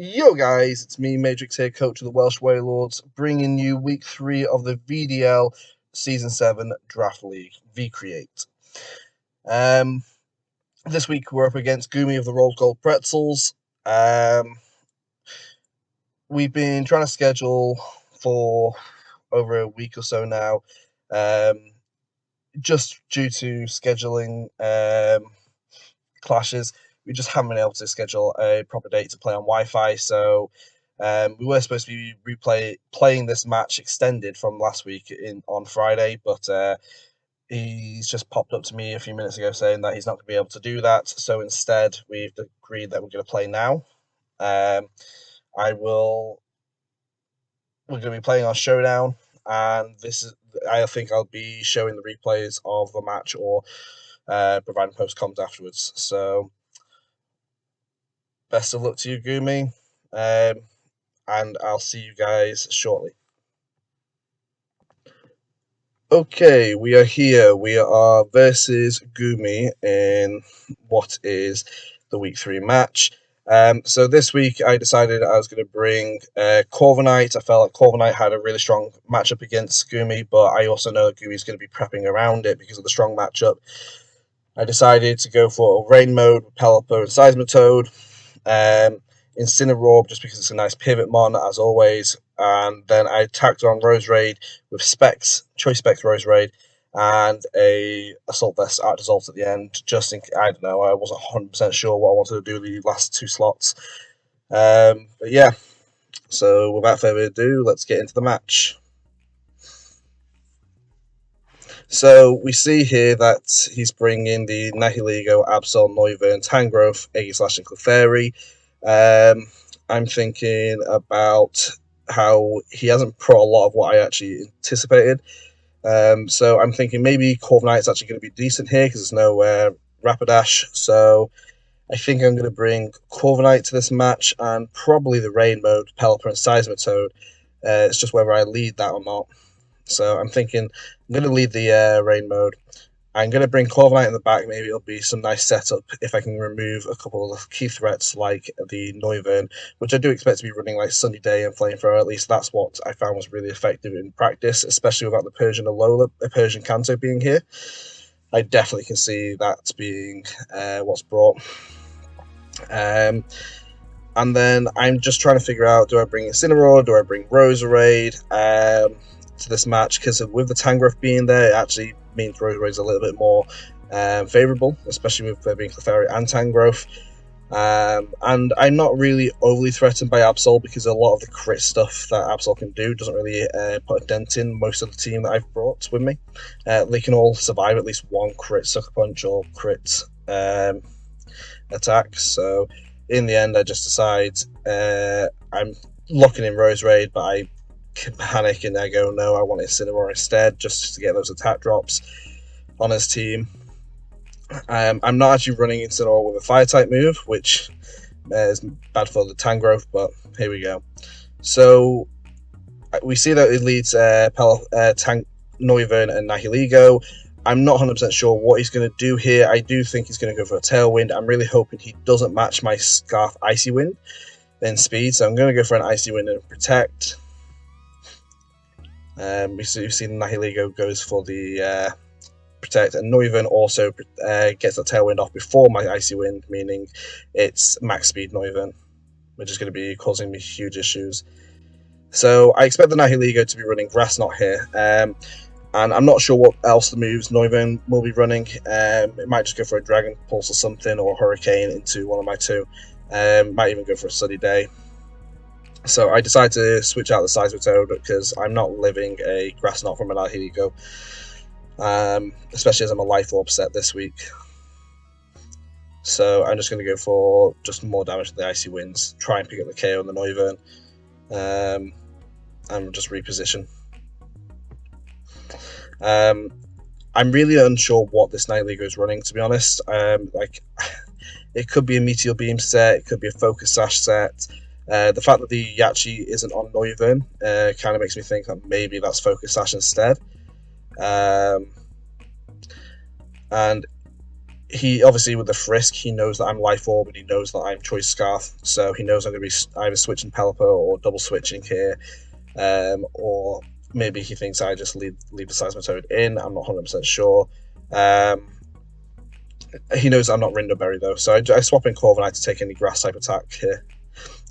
Yo guys, it's me, Matrix here, coach of the Welsh Wailords, bringing you week 3 of the VDL Season 7 Draft League, VCreate. This week we're up against Gumi of the Rolled Gold Pretzels. We've been trying to schedule for over a week or so now, just due to scheduling clashes. We just haven't been able to schedule a proper date to play on Wi-Fi, so we were supposed to be playing this match extended from last week on Friday, but he's just popped up to me a few minutes ago saying that he's not going to be able to do that. So instead, we've agreed that we're going to play now. We're going to be playing on Showdown, and I think I'll be showing the replays of the match or providing post-comms afterwards. So best of luck to you, Gumi, and I'll see you guys shortly. Okay, we are here. We are versus Gumi in what is the week 3 match. So this week I decided I was going to bring Corviknight. I felt like Corviknight had a really strong matchup against Gumi, but I also know that Gumi's going to be prepping around it because of the strong matchup. I decided to go for a Rain mode with Pelipper and Seismitoad. Incineroar just because it's a nice pivot mon as always, and then I tacked on Roserade with Choice Specs Roserade, and a Assault Vest Art Dissolve at the end. Just in, I don't know, I wasn't 100% sure what I wanted to do the last 2 slots. But yeah, so without further ado, let's get into the match. So we see here that he's bringing the Nihilego, Absol, Noivern, Tangrowth, Aegislash, and Clefairy. I'm thinking about how he hasn't put a lot of what I actually anticipated. So I'm thinking maybe Corviknight's actually going to be decent here because there's no Rapidash. So I think I'm going to bring Corviknight to this match and probably the Rain mode, Pelipper and Seismitoad. It's just whether I lead that or not. So I'm thinking I'm going to lead the Rain mode. I'm going to bring Corviknight in the back. Maybe it'll be some nice setup if I can remove a couple of key threats like the Noivern, which I do expect to be running like Sunny Day and Flamethrower. At least that's what I found was really effective in practice, especially without the Persian Alola, Persian Kanto being here. I definitely can see that being what's brought. And then I'm just trying to figure out, do I bring Incineroar, do I bring Roserade to this match? Because with the Tangrowth being there, it actually means Roserade's a little bit more favourable, especially with there being Clefairy and Tangrowth. And I'm not really overly threatened by Absol because a lot of the crit stuff that Absol can do doesn't really put a dent in most of the team that I've brought with me. They can all survive at least one crit Sucker Punch or crit attack. So in the end, I just decide I'm locking in Roserade, but I panic and I go, no, I want Incineroar instead, just to get those attack drops on his team. I'm not actually running Incineroar with a fire type move, which is bad for the Tangrowth, but here we go. So we see that it leads Noivern and Nihilego. I'm not 100% sure what he's going to do here. I do think he's going to go for a Tailwind. I'm really hoping he doesn't match my Scarf Icy Wind in speed, so I'm going to go for an Icy Wind and Protect. We see Nihilego goes for the Protect, and Noivern also gets the Tailwind off before my Icy Wind, meaning it's max speed Noivern, which is going to be causing me huge issues. So I expect the Nihilego to be running Grass Knot here, and I'm not sure what else the moves Noivern will be running. It might just go for a Dragon Pulse or something, or a Hurricane into one of my 2. Might even go for a Sunny Day. So I decided to switch out the Seismitoad because I'm not living a Grass Knot from an Nihilego, especially as I'm a Life Orb set this week. So I'm just going to go for just more damage to the Icy Winds, try and pick up the KO on the Noivern, and just reposition. I'm really unsure what this Nihilego is running, to be honest. It could be a Meteor Beam set, it could be a Focus Sash set. The fact that the Yachi isn't on Noivern kind of makes me think that maybe that's Focus Sash instead. And he obviously, with the Frisk, he knows that I'm Life Orb, and he knows that I'm Choice Scarf, so he knows I'm going to be either switching Pelipper or double switching here, or maybe he thinks I just leave the Seismitoad in. I'm not 100% sure. He knows I'm not Rindoberry though, so I swap in Corviknight to take any grass type attack here.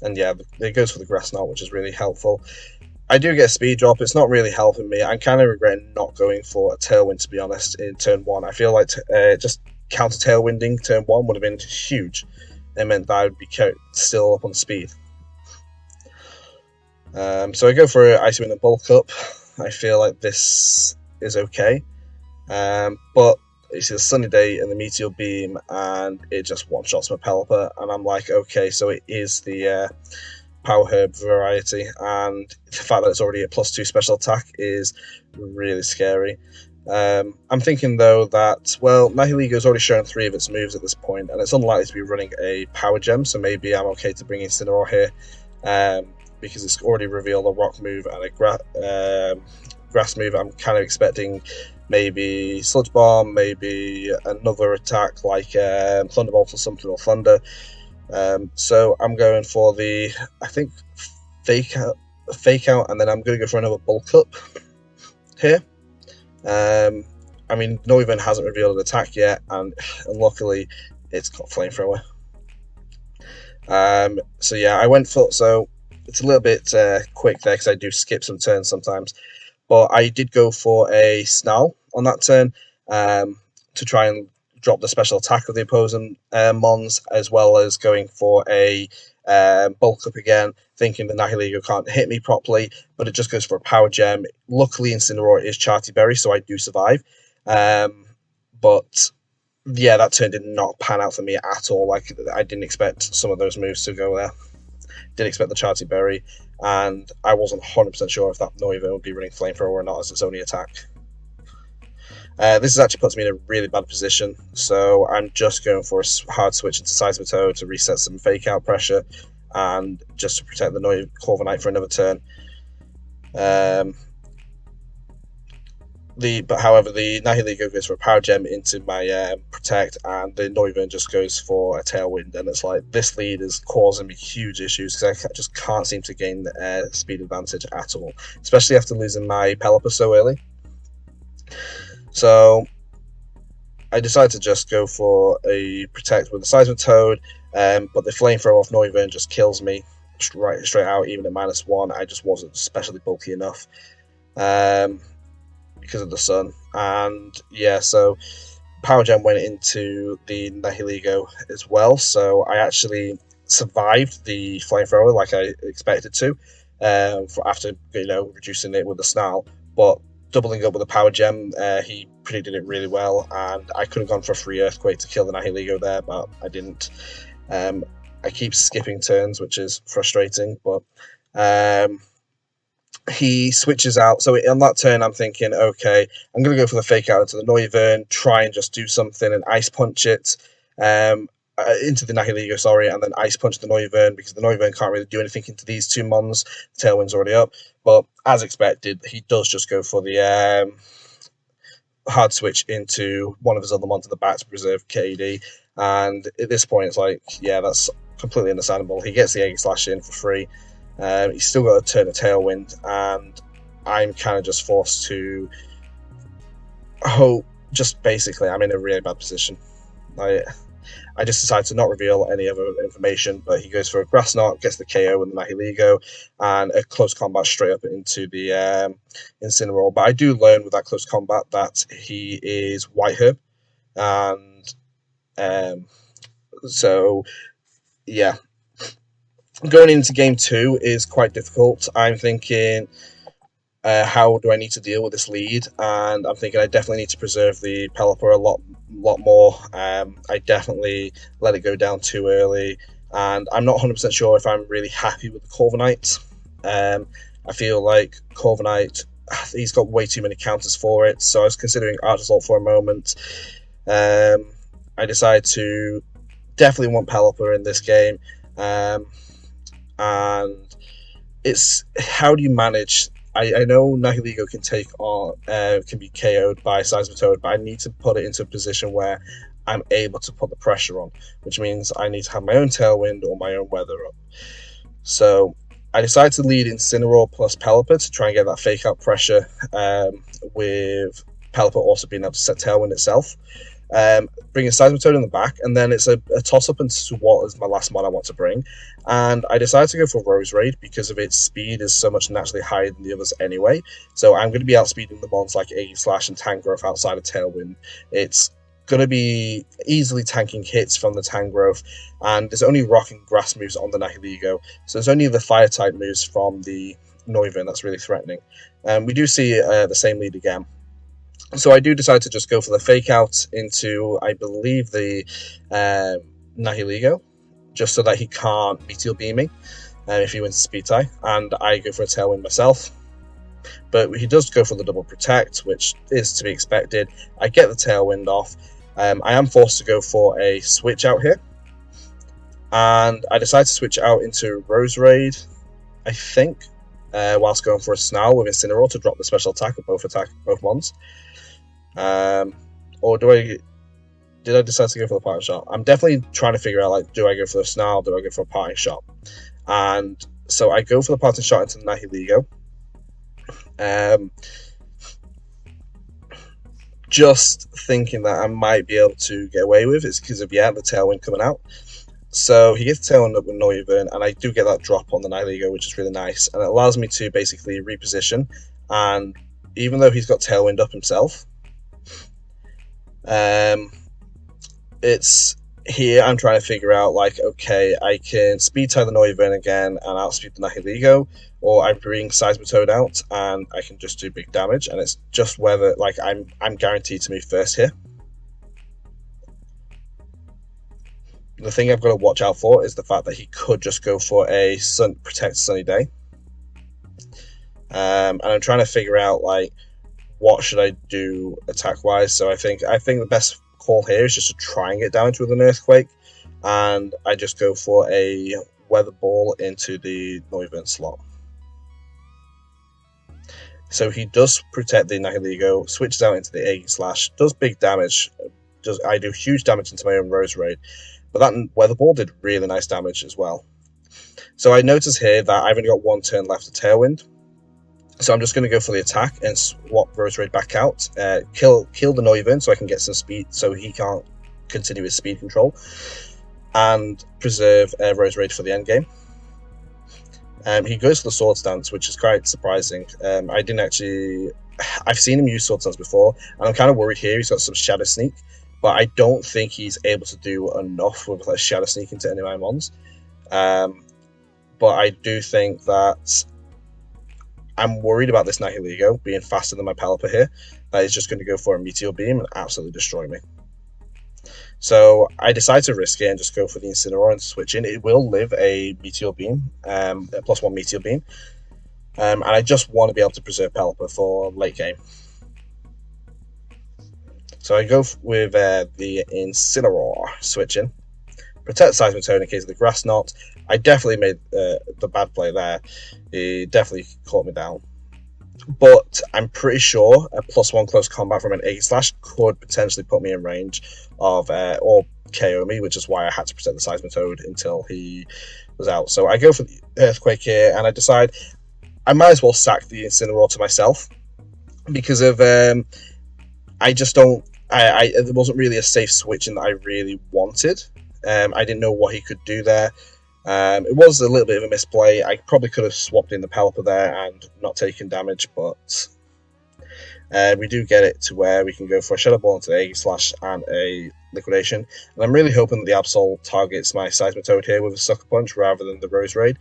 And yeah, it goes for the Grass Knot, which is really helpful. I do get a speed drop. It's not really helping me. I'm kind of regretting not going for a Tailwind, to be honest, in turn 1. I feel like just counter Tailwinding turn 1 would have been huge. It meant that I would be still up on speed. So I go for Icy Wind and Bulk Up. I feel like this is okay. But it's a sunny day and the Meteor Beam, and it just one-shots my Pelipper, and I'm like, okay, so it is the Power Herb variety, and the fact that it's already a +2 special attack is really scary. I'm thinking, though, that, well, Nihiligo's already shown 3 of its moves at this point, and it's unlikely to be running a Power Gem, so maybe I'm okay to bring in Incineroar here, because it's already revealed a Rock move and a Grass move. I'm kind of expecting maybe Sludge Bomb, maybe another attack like Thunderbolt or something, or Thunder. So I'm going for the, I think, fake out, and then I'm going to go for another Bulk Up here. I mean, Noivern hasn't revealed an attack yet, and luckily it's got Flamethrower. So yeah, I went for, so it's a little bit quick there because I do skip some turns sometimes. But I did go for a Snarl on that turn to try and drop the special attack of the opposing Mons, as well as going for a Bulk Up again, thinking the Nihiligo can't hit me properly, but it just goes for a Power Gem. Luckily, Incineroar is Charty Berry, so I do survive. But yeah, that turn did not pan out for me at all. Like, I didn't expect some of those moves to go there. Didn't expect the Charty Berry, and I wasn't 100% sure if that Noivern would be running Flamethrower or not as its only attack. This actually puts me in a really bad position, so I'm just going for a hard switch into Seismitoad to reset some fake out pressure, and just to protect the Corviknight for another turn. However, the Nihiligo goes for a Power Gem into my Protect, and the Noivern just goes for a Tailwind, and it's like, this lead is causing me huge issues because I just can't seem to gain speed advantage at all, especially after losing my Pelipper so early. So I decided to just go for a Protect with the Seismitoad, but the Flamethrower off Noivern just kills me straight out, even at -1. I just wasn't especially bulky enough because of the sun. And yeah, so Power Gem went into the Nihiligo as well, so I actually survived the Flamethrower like I expected to, after reducing it with the Snarl, but doubling up with a Power Gem, he predicted it really well, and I could have gone for a free Earthquake to kill the Nihiligo there, but I didn't. I keep skipping turns, which is frustrating, but he switches out. So on that turn, I'm thinking, okay, I'm going to go for the fake out into the Noivern, try and just do something and Ice Punch it into the Nihiligo, sorry, and then Ice Punch the Noivern, because the Noivern can't really do anything into these two Mons. The Tailwind's already up, but as expected, he does just go for the hard switch into one of his other Mons at the back to preserve KD, and at this point, it's like, yeah, that's completely understandable. He gets the Egg Slash in for free. He's still got to turn a Tailwind, and I'm kind of just forced to hope. Just basically, I'm in a really bad position. I just decided to not reveal any other information, but he goes for a Grass Knot, gets the KO with the Nihiligo, and a close combat straight up into the Incineroar. But I do learn with that close combat that he is White Herb, and so yeah. Going into game 2 is quite difficult. I'm thinking, how do I need to deal with this lead? And I'm thinking I definitely need to preserve the Pelipper a lot more. I definitely let it go down too early, and I'm not 100% sure if I'm really happy with the Corviknight. I feel like Corviknight, he's got way too many counters for it, so I was considering Arch Assault for a moment. I decided to definitely want Pelipper in this game. And it's, how do you manage I know Nihiligo can take on can be KO'd by Seismitoad, but I need to put it into a position where I'm able to put the pressure on, which means I need to have my own Tailwind or my own Weather up. So I decided to lead Incineroar plus Pelipper to try and get that fake out pressure, with Pelipper also being able to set Tailwind itself. Bringing Seismitoad in the back, and then it's a toss-up into what is my last mod I want to bring. And I decided to go for Roserade because of its speed is so much naturally higher than the others anyway. So I'm going to be outspeeding the mons like Aegislash and Tangrowth outside of Tailwind. It's going to be easily tanking hits from the Tangrowth, and there's only Rock and Grass moves on the Nihiligo. So there's only the Fire-type moves from the Noivern that's really threatening. We do see the same lead again. So I do decide to just go for the fake out into, I believe, the Nihiligo, just so that he can't Meteor Beam me if he wins the speed tie, and I go for a Tailwind myself. But he does go for the double protect, which is to be expected. I get the Tailwind off. I am forced to go for a switch out here, and I decide to switch out into Roserade, I think, whilst going for a Snarl with Incineroar to drop the special attack of both mons. Or did I decide to go for the parting shot? I'm definitely trying to figure out, like, do I go for the Snarl, do I go for a parting shot? And so I go for the parting shot into the Nihiligo. Just thinking that I might be able to get away with it because of, the Tailwind coming out. So he gets the Tailwind up with Noivern, and I do get that drop on the Nihiligo, which is really nice. And it allows me to basically reposition. And even though he's got Tailwind up himself, it's here I'm trying to figure out, like, okay, I can speed tie the Noivern again and outspeed the Nihiligo, or I bring Seismitoad out and I can just do big damage, and it's just whether, like, I'm guaranteed to move first here. The thing I've got to watch out for is the fact that he could just go for a protect Sunny Day, and I'm trying to figure out, like, what should I do attack wise. So I think the best call here is just to try and get damage with an Earthquake, and I just go for a Weather Ball into the Noivern slot. So he does protect the Nihiligo, switches out into the Aegislash, does big damage. I do huge damage into my own Roserade, but that Weather Ball did really nice damage as well. So I notice here that I've only got one turn left of Tailwind. So I'm just going to go for the attack and swap Roserade back out, kill the Noivern so I can get some speed so he can't continue his speed control, and preserve Roserade for the end game. He goes for the Swords Dance, which is quite surprising. I've seen him use Swords Dance before, and I'm kind of worried here. He's got some Shadow Sneak, but I don't think he's able to do enough with a Shadow Sneak into any of my mons. But I do think that I'm worried about this Nihiligo being faster than my Pelipper here. That is just going to go for a Meteor Beam and absolutely destroy me. So I decide to risk it and just go for the Incineroar and switch in. It will live a Meteor Beam, a +1 Meteor Beam. And I just want to be able to preserve Pelipper for late game. So I go with the Incineroar switch in. Protect Seismitoad in case of the Grass Knot. I definitely made the bad play there. He definitely caught me down. But I'm pretty sure a +1 close combat from an Aegislash could potentially put me in range of or KO me, which is why I had to protect the Seismitoad until he was out. So I go for the Earthquake here, and I decide I might as well sack the Incineroar to myself because of I just don't. It wasn't really a safe switch in that I really wanted. I didn't know what he could do there. It was a little bit of a misplay. I probably could have swapped in the Pelipper there and not taken damage, but we do get it to where we can go for a Shadow Ball into the Aegislash and a Liquidation. And I'm really hoping that the Absol targets my Seismitoad here with a Sucker Punch rather than the Roserade.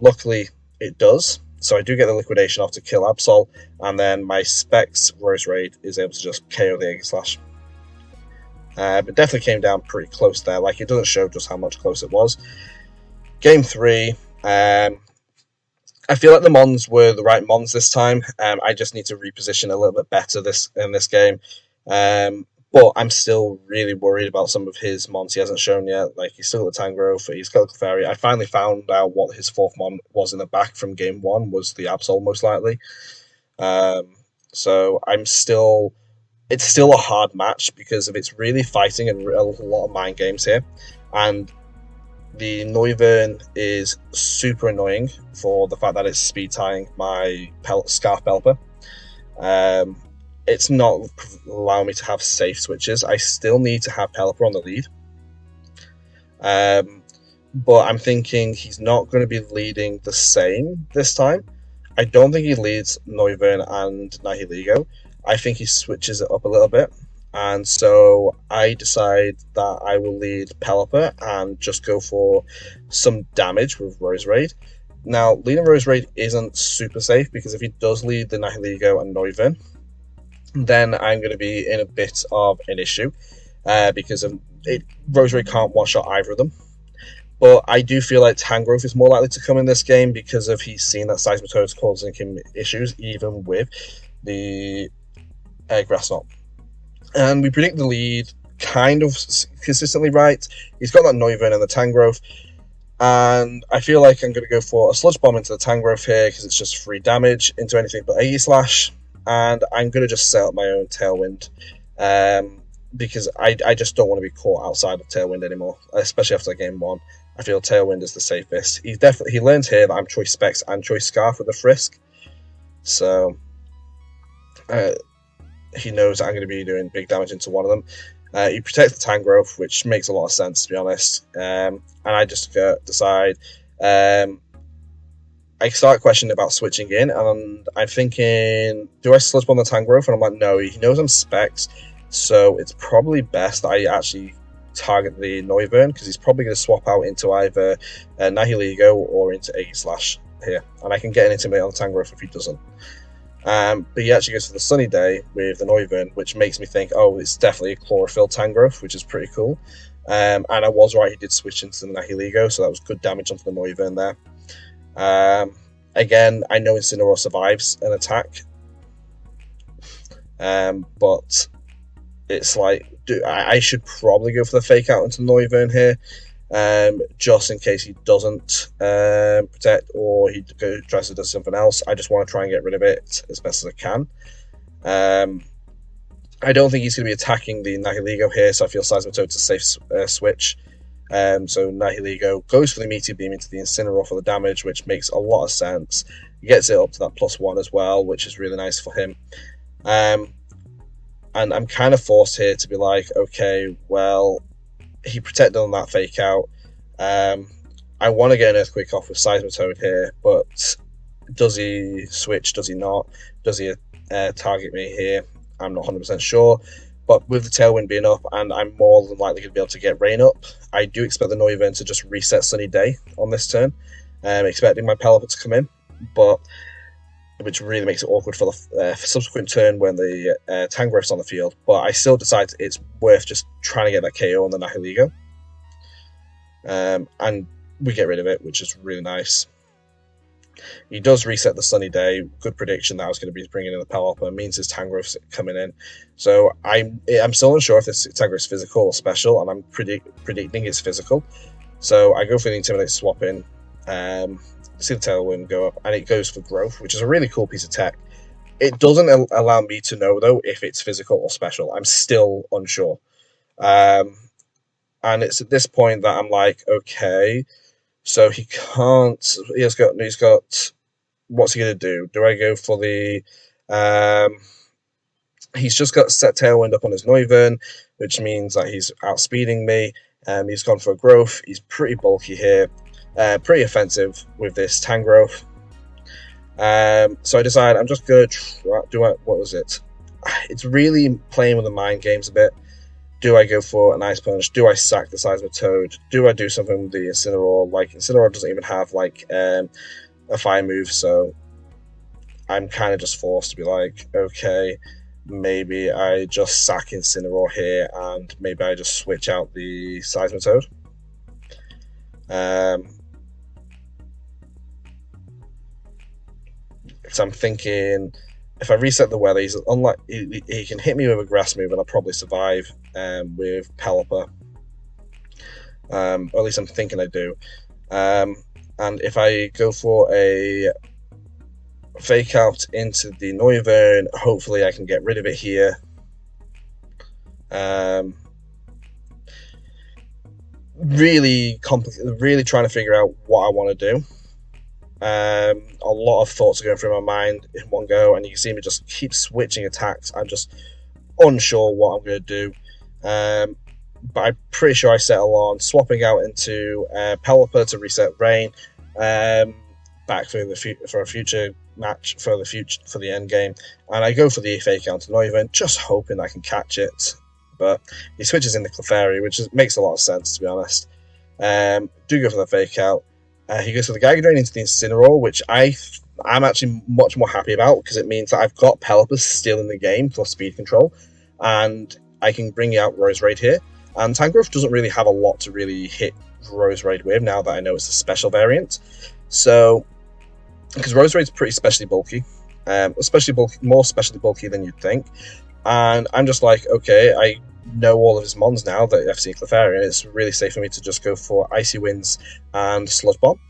Luckily, it does. So I do get the Liquidation off to kill Absol, and then my Specs Roserade is able to just KO the Aegislash. But definitely came down pretty close there. Like, it doesn't show just how much close it was. Game 3. I feel like the mons were the right mons this time. I just need to reposition a little bit better in this game. But I'm still really worried about some of his mons he hasn't shown yet. Like, he's still got the Tangrowth, he's got the Clefairy. I finally found out what his fourth mon was in the back from game one, was the Absol, most likely. Um, so I'm still, it's still a hard match because of it's really fighting and a lot of mind games here. And the Noivern is super annoying for the fact that it's speed tying my Scarf Pelipper. Um, it's not allowing me to have safe switches. I still need to have Pelipper on the lead. But I'm thinking he's not going to be leading the same this time. I don't think he leads Noivern and Nihilego. I think he switches it up a little bit. And so I decide that I will lead Pelipper and just go for some damage with Roserade. Now, leading Roserade isn't super safe because if he does lead the Nihilego and Noivern, then I'm going to be in a bit of an issue because Roserade can't one-shot either of them. But I do feel like Tangrowth is more likely to come in this game because of he's seen that Seismitoad is causing him issues, even with the Grass Knot. And we predict the lead kind of consistently right. He's got that Noivern and the Tangrowth. And I feel like I'm going to go for a Sludge Bomb into the Tangrowth here because it's just free damage into anything but Aegislash. And I'm going to just set up my own Tailwind. Because I just don't want to be caught outside of Tailwind anymore, especially after game one. I feel Tailwind is the safest. He learns here that I'm Choice Specs and Choice Scarf with the Frisk. So he knows that I'm going to be doing big damage into one of them. He protects the Tangrowth, which makes a lot of sense, to be honest. And I just decide... I start questioning about switching in, and I'm thinking, do I Sludge Bomb the Tangrowth? And I'm like, no, he knows I'm Specs, so it's probably best that I actually target the Noivern, because he's probably going to swap out into either Nihilego or into Aegislash here, and I can get an Intimidate on the Tangrowth if he doesn't. But he actually goes for the Sunny Day with the Noivern, which makes me think, oh, it's definitely a Chlorophyll Tangrowth, which is pretty cool. And I was right, he did switch into the Nihilego, so that was good damage onto the Noivern there. Again, I know Incineroar survives an attack, but it's like, I should probably go for the Fake Out into Noivern here, just in case he doesn't protect or he tries to do something else. I just want to try and get rid of it as best as I can. I don't think he's going to be attacking the Nihilego here, so I feel Seismitoad's a safe switch. So Nihilego goes for the Meteor Beam into the Incineroar for the damage, which makes a lot of sense. He gets it up to that +1 as well, which is really nice for him. And I'm kind of forced here to be like, okay, well, he protected on that Fake Out. I want to get an Earthquake off with Seismitoad here, but does he switch? Does he not? Does he target me here? I'm not 100% sure. But with the Tailwind being up, and I'm more than likely going to be able to get Rain up, I do expect the Noivern to just reset Sunny Day on this turn. Expecting my Pelipper to come in, but which really makes it awkward for the subsequent turn when the Tangrowth's on the field. But I still decide it's worth just trying to get that KO on the Nihilego. And we get rid of it, which is really nice. He does reset the Sunny Day. Good prediction that I was going to be bringing in the Pelipper. Means his Tangrowth's coming in. So I'm still unsure if this Tangrowth's physical or special, and I'm predicting it's physical. So I go for the Intimidate swap in. See the Tailwind go up, and it goes for Growth, which is a really cool piece of tech. It doesn't allow me to know, though, if it's physical or special. I'm still unsure. And it's at this point that I'm like, okay, so he can't. He's got. What's he gonna do? Do I go for the? He's just got set Tailwind up on his Noivern, which means that he's outspeeding me. He's gone for a Growth. He's pretty bulky here, pretty offensive with this Tangrowth. So I decide I'm just gonna try. What was it? It's really playing with the mind games a bit. Do I go for an Ice Punch? Do I sack the Seismitoad? Do I do something with the Incineroar? Like, Incineroar doesn't even have, like, a fire move, so I'm kind of just forced to be like, okay, maybe I just sack Incineroar here, and maybe I just switch out the Seismitoad. So I'm thinking, if I reset the weather, he's unlike he can hit me with a grass move, and I'll probably survive with Pelipper. Or at least I'm thinking I do. Um, and if I go for a fake out into the Noivern, hopefully I can get rid of it here. Really trying to figure out what I want to do. A lot of thoughts are going through my mind in one go, and you can see me just keep switching attacks. I'm just unsure what I'm going to do. But I'm pretty sure I settle on swapping out into Pelipper to reset Rain, back for a future match for the end game, and I go for the fake out to Noivern, just hoping I can catch it. But he switches into Clefairy, which makes a lot of sense, to be honest. Do go for the fake out. He goes for the Giga Drain into the Incineroar, which I'm actually much more happy about, because it means that I've got Pelipper still in the game for speed control, and I can bring out Roserade here. And Tangrowth doesn't really have a lot to really hit Roserade with now that I know it's a special variant. So, because Roserade's pretty specially bulky, more specially bulky than you'd think. And I'm just like, okay, I know all of his mons now that I've seen Clefairy, and it's really safe for me to just go for Icy Winds and Sludge Bomb.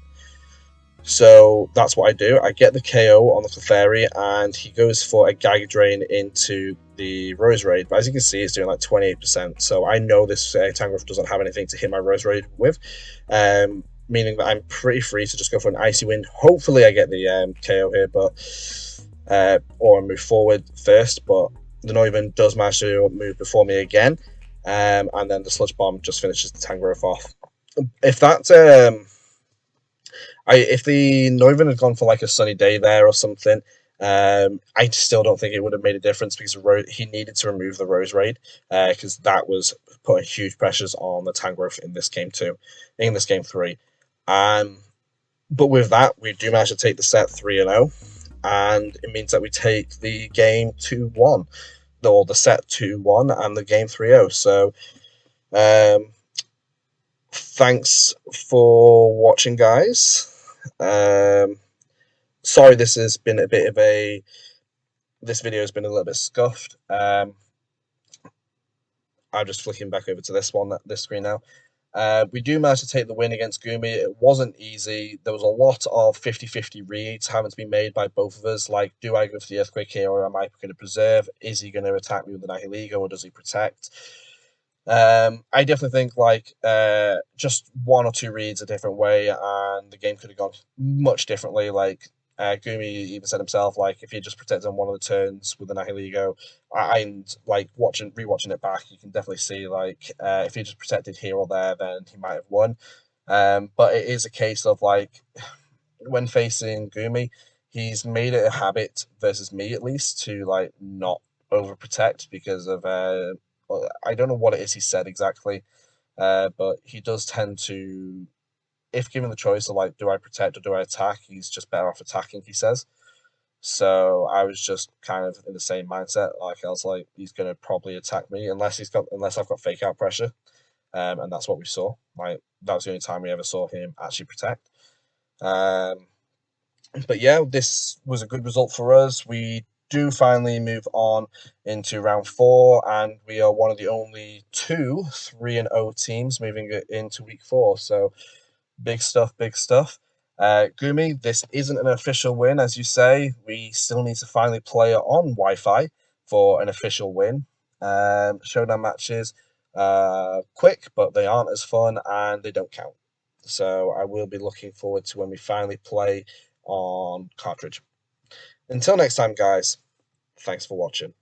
So that's what I do. I get the KO on the Clefairy, and he goes for a Giga Drain into the Roserade. But as you can see, it's doing like 28%. So I know this Tangrowth doesn't have anything to hit my Roserade with, meaning that I'm pretty free to just go for an Icy Wind. Hopefully I get the KO here, but or move forward first. But the Noivern does manage to move before me again, and then the Sludge Bomb just finishes the Tangrowth off. If that if the Noivern had gone for like a sunny day there or something, I still don't think it would have made a difference, because he needed to remove the Roserade, because that was putting huge pressures on the Tangrowth in this game too, in this game 3. But with that, we do manage to take the set 3-0, and it means that we take the game 2-1, or the set 2-1, and the game 3-0. So, thanks for watching, guys. Sorry, this has been a bit of a. This video has been a little bit scuffed. I'm just flicking back over to this screen now. We do manage to take the win against Gumi. It wasn't easy. There was a lot of 50-50 reads having to be made by both of us. Like, do I go for the Earthquake here, or am I going to preserve? Is he going to attack me with the Nihilego, or does he protect? I definitely think like just one or two reads a different way, and the game could have gone much differently. Like Gumi even said himself, like if he just protected on one of the turns with the Nihilego, and like rewatching it back, you can definitely see like if he just protected here or there, then he might have won. But it is a case of like when facing Gumi, he's made it a habit versus me at least to like not overprotect because of I don't know what it is he said exactly, but he does tend to, if given the choice of like, do I protect or do I attack, he's just better off attacking, he says. So I was just kind of in the same mindset. Like I was like, he's gonna probably attack me unless I've got fake out pressure, and that's what we saw. Like that was the only time we ever saw him actually protect. But yeah, this was a good result for us. We do finally move on into round 4, and we are one of the only 3-0 teams moving into week 4. So big stuff, big stuff. Gumi, this isn't an official win, as you say. We still need to finally play it on Wi-Fi for an official win. Showdown matches, quick, but they aren't as fun, and they don't count. So I will be looking forward to when we finally play on cartridge. Until next time, guys, thanks for watching.